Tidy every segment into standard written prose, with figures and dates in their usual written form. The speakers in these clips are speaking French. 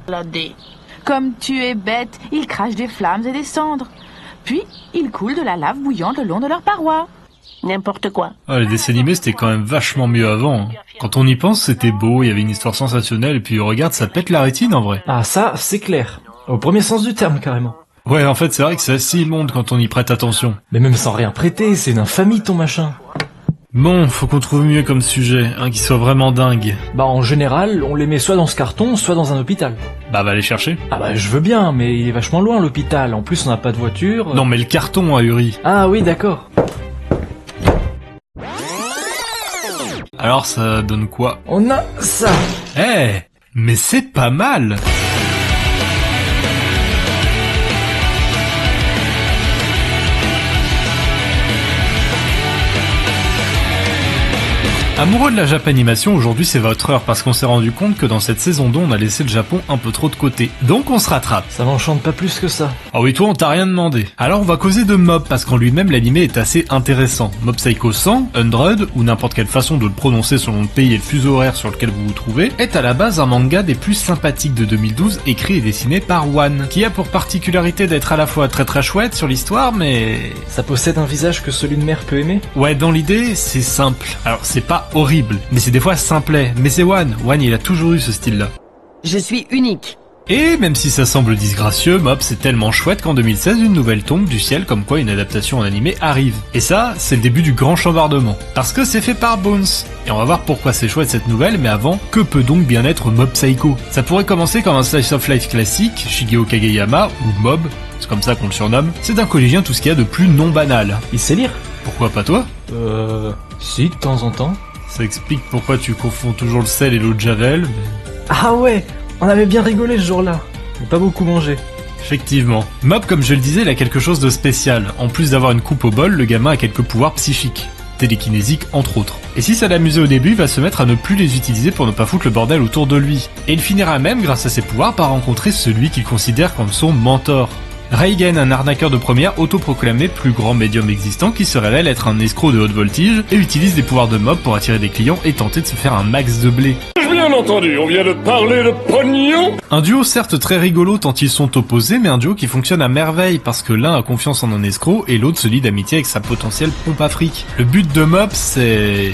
La D. Comme tu es bête, ils crachent des flammes et des cendres. Puis, ils coulent de la lave bouillante le long de leurs parois. N'importe quoi. Ah, les dessins animés, c'était quand même vachement mieux avant. Hein. Quand on y pense, c'était beau, il y avait une histoire sensationnelle, et puis regarde, ça pète la rétine en vrai. Ah ça, c'est clair. Au premier sens du terme, carrément. Ouais, en fait, c'est vrai que c'est assez immonde quand on y prête attention. Mais même sans rien prêter, c'est une infamie ton machin. Bon, faut qu'on trouve mieux comme sujet, un qui soit vraiment dingue. Bah en général, on les met soit dans ce carton, soit dans un hôpital. Bah va les chercher. Ah bah je veux bien, mais il est vachement loin l'hôpital, en plus on n'a pas de voiture... Non mais le carton ahuri. Ah oui, d'accord. Alors ça donne quoi? On a ça. Mais c'est pas mal. Amoureux de la Japanimation, aujourd'hui c'est votre heure parce qu'on s'est rendu compte que dans cette saison 2 on a laissé le Japon un peu trop de côté. Donc on se rattrape. Ça m'enchante pas plus que ça. Ah oui, toi on t'a rien demandé. Alors on va causer de Mob parce qu'en lui-même l'animé est assez intéressant. Mob Psycho 100, 100 ou n'importe quelle façon de le prononcer selon le pays et le fuseau horaire sur lequel vous vous trouvez, est à la base un manga des plus sympathiques de 2012 écrit et dessiné par One, qui a pour particularité d'être à la fois très très chouette sur l'histoire mais... Ça possède un visage que seule une mère peut aimer? Ouais, dans l'idée, c'est simple. Alors c'est pas horrible, mais c'est des fois simplet. Mais c'est One. One, il a toujours eu ce style-là. Je suis unique. Et même si ça semble disgracieux, Mob c'est tellement chouette qu'en 2016 une nouvelle tombe du ciel comme quoi une adaptation en animé arrive. Et ça, c'est le début du grand chambardement. Parce que c'est fait par Bones. Et on va voir pourquoi c'est chouette cette nouvelle, mais avant, que peut donc bien être Mob Psycho? Ça pourrait commencer comme un slice of life classique, Shigeo Kageyama, ou Mob, c'est comme ça qu'on le surnomme. C'est un collégien tout ce qu'il y a de plus non banal. Il sait lire? Pourquoi pas toi? Si, de temps en temps. Ça explique pourquoi tu confonds toujours le sel et l'eau de Javel, mais... Ah ouais, on avait bien rigolé ce jour-là. Mais pas beaucoup mangé. Effectivement. Mob, comme je le disais, il a quelque chose de spécial. En plus d'avoir une coupe au bol, le gamin a quelques pouvoirs psychiques. Télékinésiques entre autres. Et si ça l'amusait au début, il va se mettre à ne plus les utiliser pour ne pas foutre le bordel autour de lui. Et il finira même, grâce à ses pouvoirs, par rencontrer celui qu'il considère comme son mentor. Reigen, un arnaqueur de première autoproclamé plus grand médium existant qui se révèle être un escroc de haute voltige et utilise des pouvoirs de Mob pour attirer des clients et tenter de se faire un max de blé. Bien entendu, on vient de parler de pognon. Un duo certes très rigolo tant ils sont opposés, mais un duo qui fonctionne à merveille parce que l'un a confiance en un escroc et l'autre se lie d'amitié avec sa potentielle pompe à fric. Le but de Mob c'est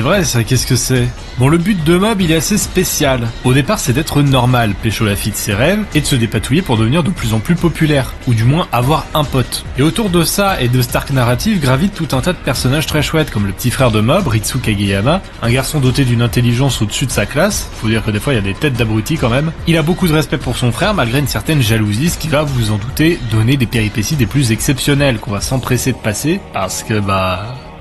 vrai ça, qu'est-ce que c'est? Bon, le but de Mob il est assez spécial. Au départ c'est d'être normal, pécho la fille de ses rêves et de se dépatouiller pour devenir de plus en plus populaire, ou du moins avoir un pote. Et autour de ça et de cet arc narratif gravite tout un tas de personnages très chouettes comme le petit frère de Mob, Ritsu Kageyama, un garçon doté d'une intelligence au-dessus de sa classe, faut dire que des fois il y a des têtes d'abrutis quand même. Il a beaucoup de respect pour son frère malgré une certaine jalousie, ce qui va, vous en doutez, donner des péripéties des plus exceptionnelles qu'on va s'empresser de passer parce que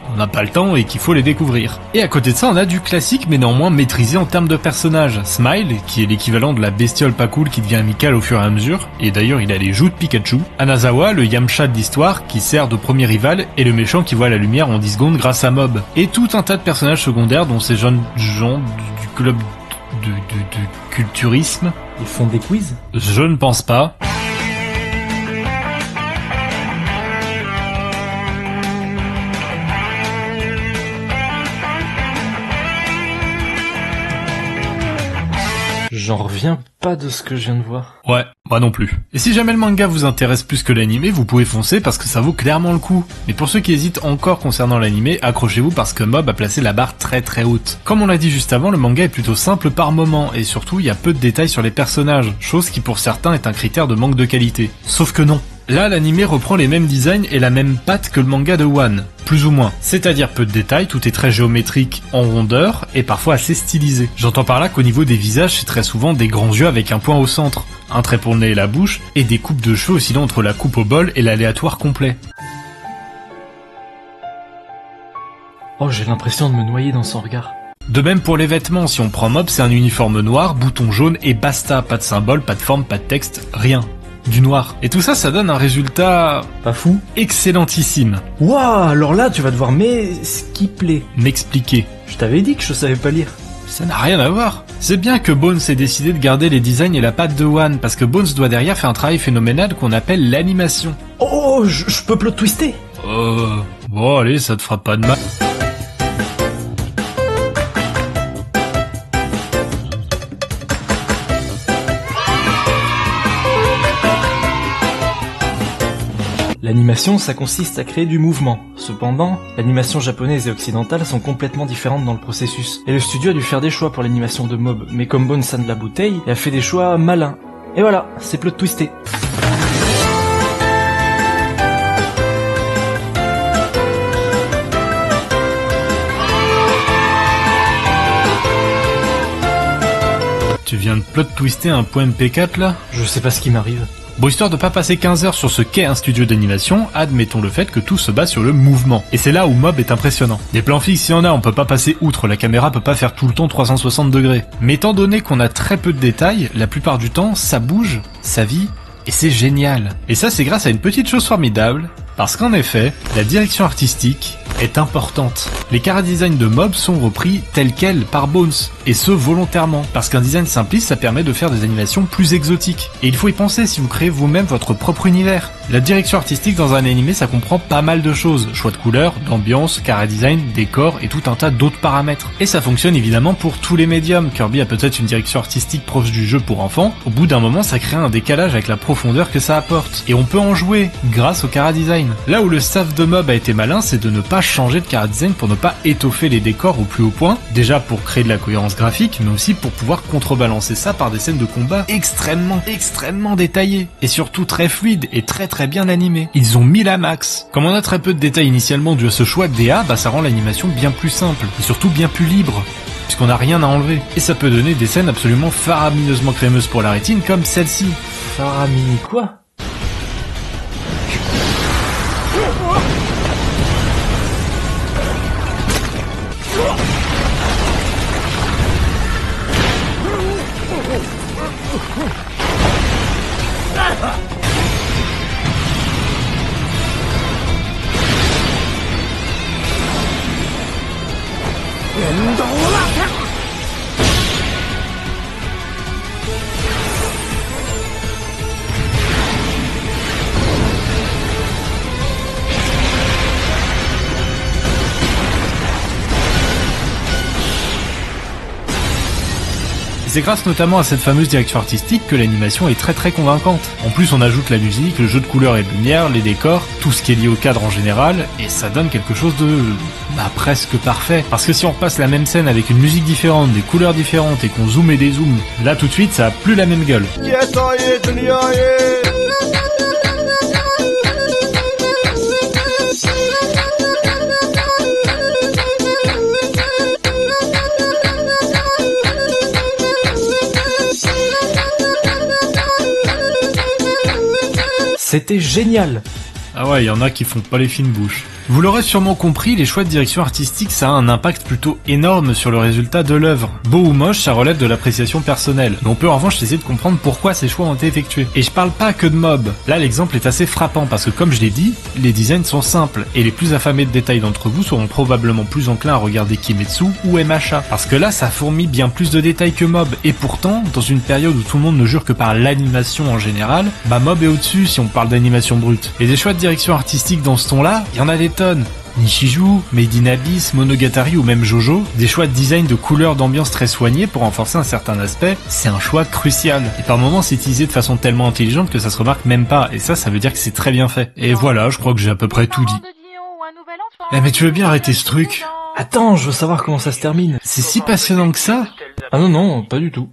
on n'a pas le temps et qu'il faut les découvrir. Et à côté de ça, on a du classique mais néanmoins maîtrisé en termes de personnages. Smile, qui est l'équivalent de la bestiole pas cool qui devient amicale au fur et à mesure, et d'ailleurs il a les joues de Pikachu. Anazawa, le Yamcha de l'histoire, qui sert de premier rival, et le méchant qui voit la lumière en 10 secondes grâce à Mob. Et tout un tas de personnages secondaires dont ces jeunes gens du club du culturisme. Ils font des quiz? Je ne pense pas. J'en reviens pas de ce que je viens de voir. Ouais, moi non plus. Et si jamais le manga vous intéresse plus que l'animé, vous pouvez foncer parce que ça vaut clairement le coup. Mais pour ceux qui hésitent encore concernant l'animé, accrochez-vous parce que Mob a placé la barre très très haute. Comme on l'a dit juste avant, le manga est plutôt simple par moment, et surtout il y a peu de détails sur les personnages, chose qui pour certains est un critère de manque de qualité. Sauf que non. Là, l'animé reprend les mêmes designs et la même patte que le manga de One, plus ou moins. C'est-à-dire peu de détails, tout est très géométrique, en rondeur, et parfois assez stylisé. J'entends par là qu'au niveau des visages, c'est très souvent des grands yeux avec un point au centre, un trait pour le nez et la bouche, et des coupes de cheveux oscillant entre la coupe au bol et l'aléatoire complet. Oh, j'ai l'impression de me noyer dans son regard. De même pour les vêtements, si on prend Mob, c'est un uniforme noir, bouton jaune et basta, pas de symbole, pas de forme, pas de texte, rien. Du noir. Et tout ça, ça donne un résultat... Pas fou? Excellentissime. Waouh, alors là, tu vas devoir m'expliquer. M'expliquer. Je t'avais dit que je savais pas lire. Ça n'a rien à voir. C'est bien que Bones ait décidé de garder les designs et la patte de One, parce que Bones doit derrière faire un travail phénoménal qu'on appelle l'animation. Oh, je peux plot twister? Bon allez, ça te fera pas de mal. L'animation, ça consiste à créer du mouvement. Cependant, l'animation japonaise et occidentale sont complètement différentes dans le processus. Et le studio a dû faire des choix pour l'animation de Mob, mais comme Bones de la bouteille, il a fait des choix malins. Et voilà, c'est plot twisté. Tu viens de plot twister un point MP4 là? Je sais pas ce qui m'arrive. Bon, histoire de pas passer 15 heures sur ce qu'est un studio d'animation, admettons le fait que tout se base sur le mouvement. Et c'est là où Mob est impressionnant. Des plans fixes, il y en a, on peut pas passer outre, la caméra peut pas faire tout le temps 360 degrés. Mais étant donné qu'on a très peu de détails, la plupart du temps, ça bouge, ça vit, et c'est génial. Et ça, c'est grâce à une petite chose formidable, parce qu'en effet, la direction artistique est importante. Les chara-design de Mob sont repris tels quels par Bones, et ce volontairement, parce qu'un design simpliste ça permet de faire des animations plus exotiques. Et il faut y penser si vous créez vous-même votre propre univers. La direction artistique dans un animé ça comprend pas mal de choses, choix de couleurs, d'ambiance, chara-design, décor et tout un tas d'autres paramètres. Et ça fonctionne évidemment pour tous les médiums. Kirby a peut-être une direction artistique proche du jeu pour enfants, au bout d'un moment ça crée un décalage avec la profondeur que ça apporte. Et on peut en jouer grâce au chara-design. Là où le staff de Mob a été malin, c'est de ne pas changer de chara-design pour ne pas étoffer les décors au plus haut point, déjà pour créer de la cohérence graphique, mais aussi pour pouvoir contrebalancer ça par des scènes de combat extrêmement détaillées, et surtout très fluides et très bien animées. Ils ont mis la max. Comme on a très peu de détails initialement dû à ce choix de DA, ça rend l'animation bien plus simple, et surtout bien plus libre, puisqu'on n'a rien à enlever. Et ça peut donner des scènes absolument faramineusement crémeuses pour la rétine, comme celle-ci. Faramini quoi? C'est grâce notamment à cette fameuse direction artistique que l'animation est très convaincante. En plus on ajoute la musique, le jeu de couleurs et de lumière, les décors, tout ce qui est lié au cadre en général, et ça donne quelque chose de... presque parfait. Parce que si on repasse la même scène avec une musique différente, des couleurs différentes et qu'on zoome et dézoome, là tout de suite ça a plus la même gueule. C'était génial! Ah ouais, il y en a qui font pas les fines bouches. Vous l'aurez sûrement compris, les choix de direction artistique ça a un impact plutôt énorme sur le résultat de l'œuvre. Beau ou moche, ça relève de l'appréciation personnelle. Mais on peut en revanche essayer de comprendre pourquoi ces choix ont été effectués. Et je parle pas que de Mob. Là l'exemple est assez frappant parce que comme je l'ai dit, les designs sont simples. Et les plus affamés de détails d'entre vous seront probablement plus enclins à regarder Kimetsu ou MHA. Parce que là ça fourmille bien plus de détails que Mob. Et pourtant, dans une période où tout le monde ne jure que par l'animation en général, Mob est au-dessus si on parle d'animation brute. Et des choix de direction artistique dans ce ton-là, il y en a des tonnes. Nishiju, Made in Abyss, Monogatari ou même Jojo, des choix de design de couleurs d'ambiance très soignés pour renforcer un certain aspect, c'est un choix crucial. Et par moments c'est utilisé de façon tellement intelligente que ça se remarque même pas, et ça veut dire que c'est très bien fait. Et voilà, je crois que j'ai à peu près tout dit. Mais tu veux bien arrêter ce truc? Attends, je veux savoir comment ça se termine. C'est si passionnant que ça? Ah non, pas du tout.